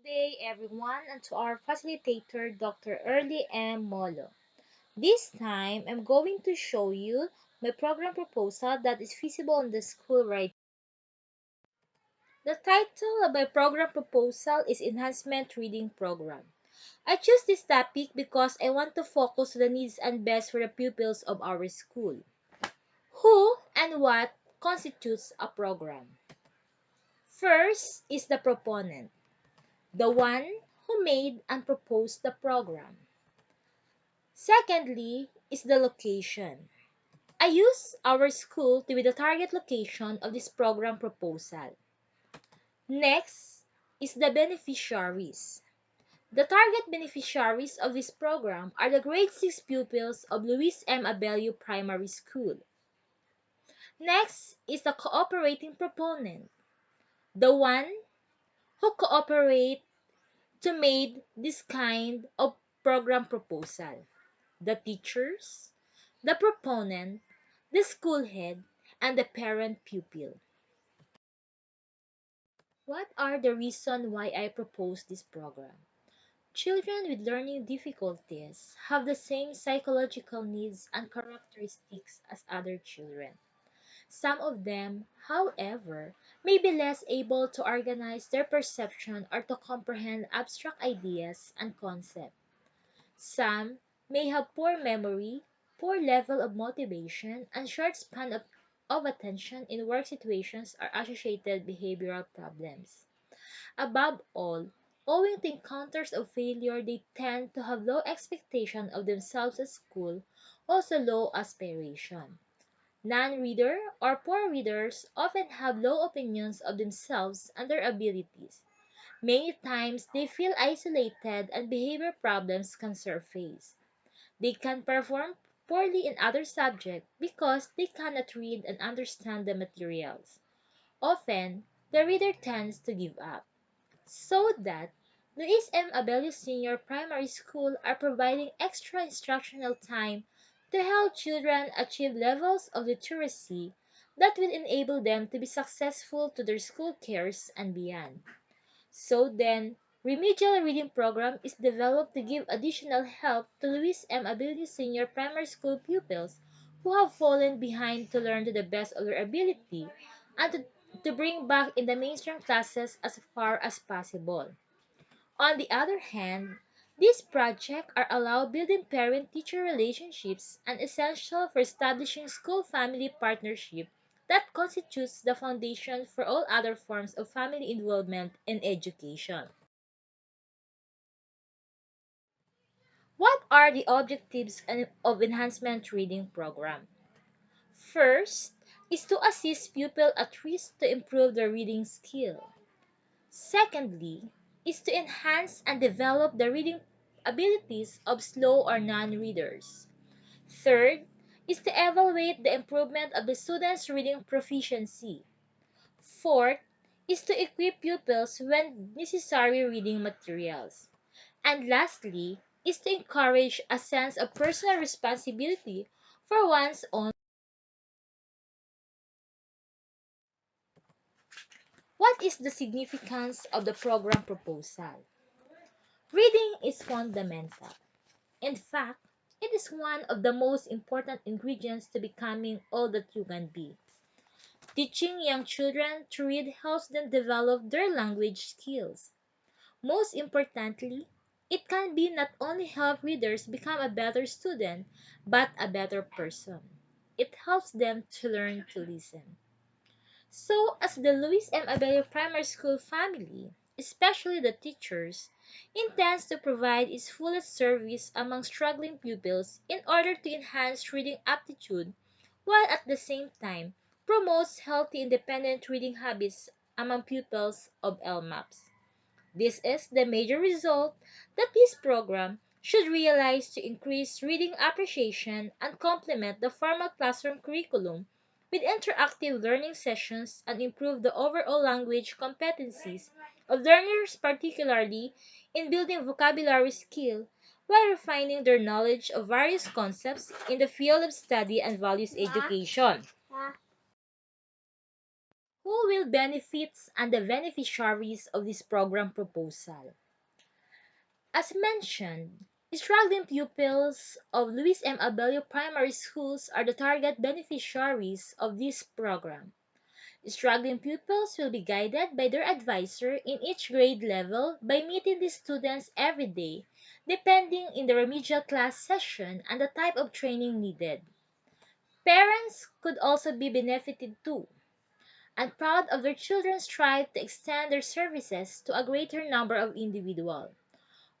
day, everyone, and to our facilitator, Dr. Early M. Molo. This time, I'm going to show you my program proposal that is feasible on the school right. The title of my program proposal is Enhancement Reading Program. I choose this topic because I want to focus on the needs and best for the pupils of our school. Who and what constitutes a program? First is the proponent, the one who made and proposed the program. Secondly is the location. I use our school to be the target location of this program proposal. Next is the beneficiaries. The target beneficiaries of this program are the grade 6 pupils of Luis M. Abello Primary School. Next is the cooperating proponent, the one who cooperate to make this kind of program proposal. The teachers, the proponent, the school head, and the parent pupil. What are the reasons why I propose this program? Children with learning difficulties have the same psychological needs and characteristics as other children. Some of them, however, may be less able to organize their perception or to comprehend abstract ideas and concepts. Some may have poor memory, poor level of motivation, and short span of attention in work situations or associated behavioral problems. Above all, owing to encounters of failure, they tend to have low expectation of themselves at school, also low aspiration. Non-reader or poor readers often have low opinions of themselves and their abilities. Many times they feel isolated and behavior problems can surface. They can perform poorly in other subjects because they cannot read and understand the materials. Often, the reader tends to give up. So that Luis M. Abello Senior Primary School are providing extra instructional time to help children achieve levels of literacy that will enable them to be successful to their school careers and beyond. So then, remedial reading program is developed to give additional help to Luis M. Ability Senior Primary School pupils who have fallen behind to learn to the best of their ability and to bring back in the mainstream classes as far as possible. On the other hand, these projects are allowed building parent-teacher relationships and essential for establishing school-family partnership that constitutes the foundation for all other forms of family involvement in education. What are the objectives of enhancement reading program? First is to assist pupil at risk to improve their reading skill. Secondly is to enhance and develop the reading abilities of slow or non-readers. Third is to evaluate the improvement of the student's reading proficiency. Fourth is to equip pupils with necessary reading materials. And lastly is to encourage a sense of personal responsibility for one's own. What is the significance of the program proposal? Reading is fundamental. In fact, it is one of the most important ingredients to becoming all that you can be. Teaching young children to read helps them develop their language skills. Most importantly, it can be not only help readers become a better student, but a better person. It helps them to learn to listen. So, as the Luis M. Abello Primary School family, especially the teachers, intends to provide its fullest service among struggling pupils in order to enhance reading aptitude, while at the same time promotes healthy independent reading habits among pupils of LMAPs. This is the major result that this program should realize to increase reading appreciation and complement the formal classroom curriculum with interactive learning sessions and improve the overall language competencies of learners, particularly in building vocabulary skill while refining their knowledge of various concepts in the field of study and values education. Who will benefits and the beneficiaries of this program proposal? As mentioned, struggling pupils of Luis M. Abello Primary Schools are the target beneficiaries of this program. Struggling pupils will be guided by their advisor in each grade level by meeting the students every day, depending in the remedial class session and the type of training needed. Parents could also be benefited too, and proud of their children strive to extend their services to a greater number of individuals.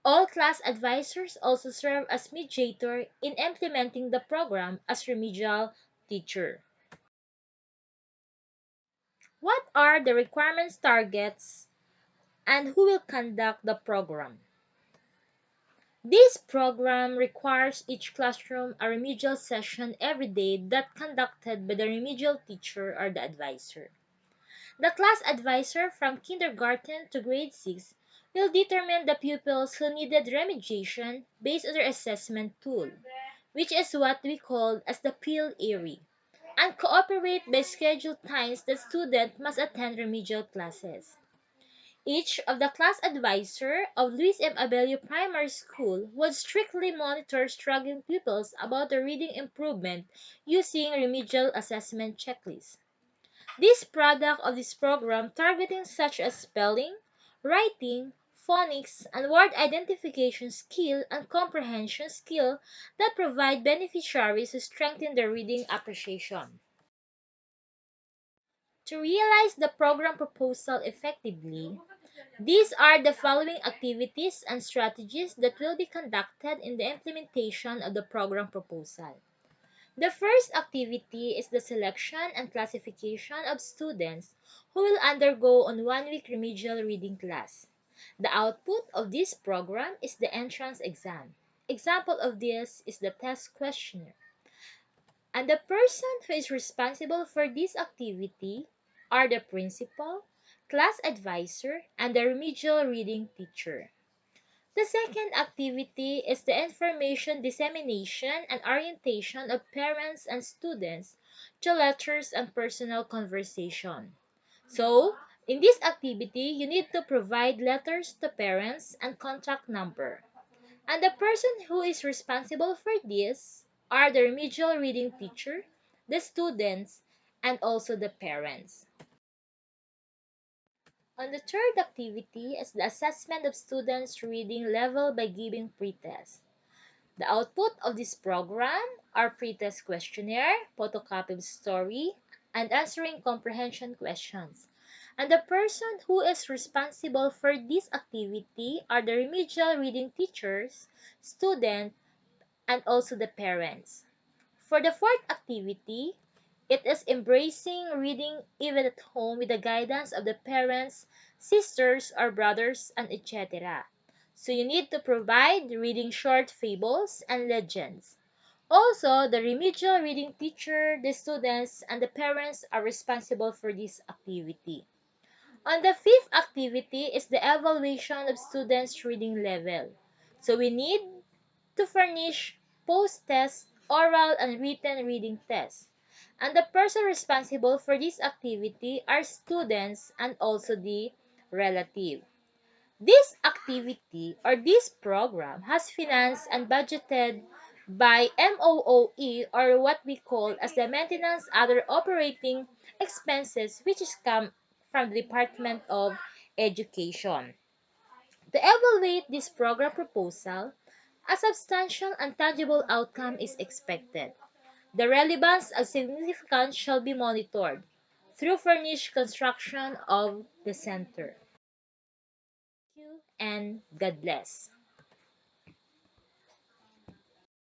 All class advisors also serve as mediator in implementing the program as remedial teacher. What are the requirements, targets, and who will conduct the program? This program requires each classroom a remedial session every day that conducted by the remedial teacher or the advisor. The class advisor from kindergarten to grade 6 will determine the pupils who needed remediation based on their assessment tool, which is what we call as the PIL area, and cooperate by scheduled times that student must attend remedial classes. Each of the class advisor of Luis M. Abello Primary School would strictly monitor struggling pupils about their reading improvement using remedial assessment checklists. This product of this program targeting such as spelling, writing, phonics, and word identification skill and comprehension skill that provide beneficiaries who strengthen their reading appreciation. To realize the program proposal effectively, these are the following activities and strategies that will be conducted in the implementation of the program proposal. The first activity is the selection and classification of students who will undergo on 1 week remedial reading class. The output of this program is the entrance exam. Example of this is the test questionnaire. And the person who is responsible for this activity are the principal, class advisor, and the remedial reading teacher. The second activity is the information dissemination and orientation of parents and students to letters and personal conversation. So, in this activity, you need to provide letters to parents and contact number. And the person who is responsible for this are the remedial reading teacher, the students, and also the parents. On the third activity is the assessment of students' reading level by giving pretest. The output of this program are pretest questionnaire, photocopy of story, and answering comprehension questions. And the person who is responsible for this activity are the remedial reading teachers, student, and also the parents. For the fourth activity, it is embracing reading even at home with the guidance of the parents, sisters, or brothers, and etc. So you need to provide reading short fables and legends. Also, the remedial reading teacher, the students, and the parents are responsible for this activity. On the fifth activity is the evaluation of students' reading level. So we need to furnish post-test, oral, and written reading tests. And the person responsible for this activity are students and also the relative. This activity or this program has financed and budgeted by MOOE or what we call as the maintenance other operating expenses which is come from the Department of Education. To evaluate this program proposal, a substantial and tangible outcome is expected. The relevance and significance shall be monitored through furnished construction of the center. Thank you and God bless.